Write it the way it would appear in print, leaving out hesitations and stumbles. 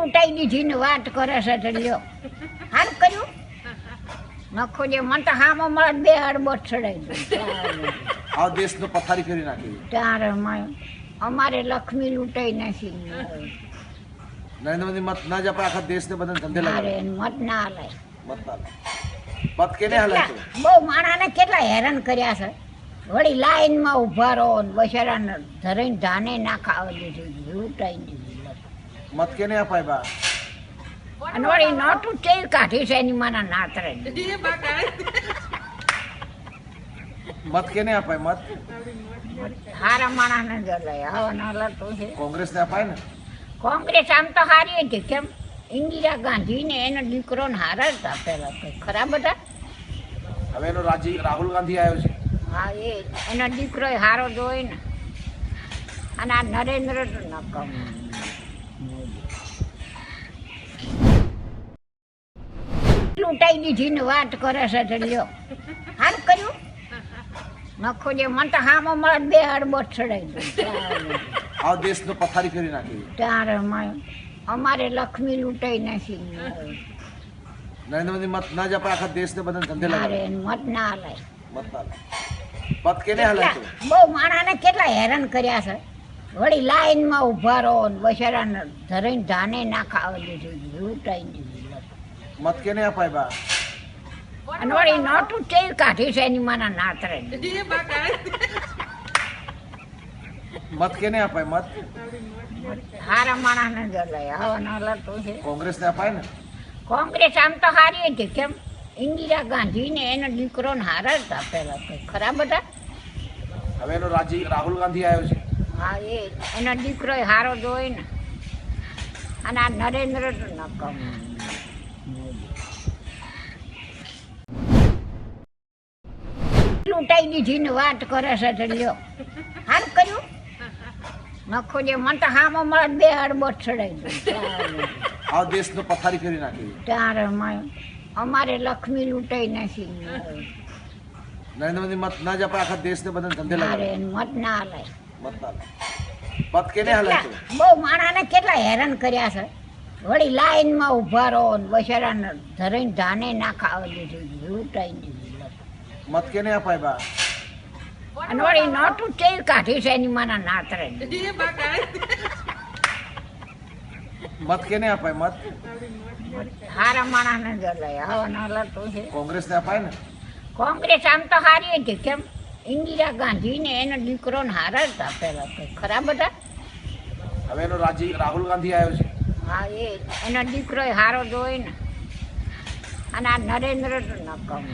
લૂંટાઈ દીધી ને વાત કરે છે તો લ્યો હારું કર્યું નખો જે મને તો હામો મળે બે હડબો ચડાઈ દઉં આ દેશનો પથારી ફેરી નાખી ત્યારે અમારે લક્ષ્મી લૂંટાઈ નાખી નરેન્દ્ર મોદી મત ના જ આપણે આખા દેશને બધાને ધંધે અરે લગાડે મત ના હલાય મત ના મત કેને હલાય તો બહુ માણાને કેટલા હેરાન કર્યા છે વળી લાઈનમાં ઉભા રહો ને બચારાને ધરીને ધાને ના ખાવા દીધી લૂંટાઈ દીધી મત કેને અપાય બા અને વળી નોટું તેલ કાઢી છે એની માના નાતરે મત કેને અપાય મત હારા માણસને જ લઈ આવા ના લતું છે કોંગ્રેસને અપાય ને કોંગ્રેસ આમ તો હારી હતી કેમ ઇન્દિરા ગાંધી ને એનો દીકરો ને હારા જ હતા પેલા કઈ ખરાબ હતા હવે એનો રાહુલ ગાંધી આવ્યો છે હા એ એનો દીકરો હારો જ હોય ને અને આ નરેન્દ્ર તો નકમ લૂંટાઈ દીધી ને વાત કરે છે તો લ્યો હારું કર્યું નખો જે મને તો હામો મળે બે હડબો ચડાઈ દઉં આ દેશનો પથારી ફેરી નાખી ત્યારે અમારે લક્ષ્મી લૂંટાઈ નાખી નરેન્દ્ર મોદી મત ના જ આપણે આખા દેશને બધાને ધંધે લગાડે અરે મત ના હલાય મત ના મત કેને હલાય તો બહુ માણાને કેટલા હેરાન કર્યા છે વળી લાઈનમાં ઉભા રહો ને બચારાને ધરીને ધાને ના ખાવા દીધી લૂંટાઈ દીધી મત કેને અપાય બા અને વળી નોટું તેલ કાઢી છે એની માના નાતરે મત કેને અપાય મત હારા માણસને જ લઈ આવા ના લતું છે કોંગ્રેસને અપાય ને કોંગ્રેસ આમ તો હારી હતી કેમ ઇન્દિરા ગાંધી ને એનો દીકરો ને હારા જ હતા પેલા કઈ ખરાબ હતા હવે એનો રાહુલ ગાંધી આવ્યો છે હા એ એનો દીકરો હારો જ હોય ને અને આ નરેન્દ્ર તો નકમ લૂંટાઈ દીધી ને વાત કરે છે તો લ્યો હારું કર્યું નખો જે મને તો હામો મળે બે હડબો ચડાઈ દઉં આ દેશનો પથારી ફેરી નાખી ત્યારે અમારે લક્ષ્મી લૂંટાઈ નાખી નરેન્દ્ર મોદી મત ના જ આપણે આખા દેશને બધાને ધંધે લગાડે અરે મત ના હલાય મત ના મત કેને હલાય તો બહુ માણાને કેટલા હેરાન કર્યા છે વળી લાઈનમાં ઉભા રહો ને બચારાને ધરીને ધાને ના ખાવા દીધી લૂંટાઈ દીધી મત કેને અપાય બા અને વળી નોટું તેલ કાઢી છે એની માના નાતરે મત કેને અપાય મત હારા માણસને જ લઈ આવા ના લતું છે કોંગ્રેસને અપાય ને કોંગ્રેસ આમ તો હારી હતી કેમ ઇન્દિરા ગાંધી ને એનો દીકરો ને હારા જ હતા પેલા કઈ ખરાબ હતા હવે એનો રાહુલ ગાંધી આવ્યો છે હા એ એનો દીકરો હારો જ હોય ને અને આ નરેન્દ્ર તો નકમ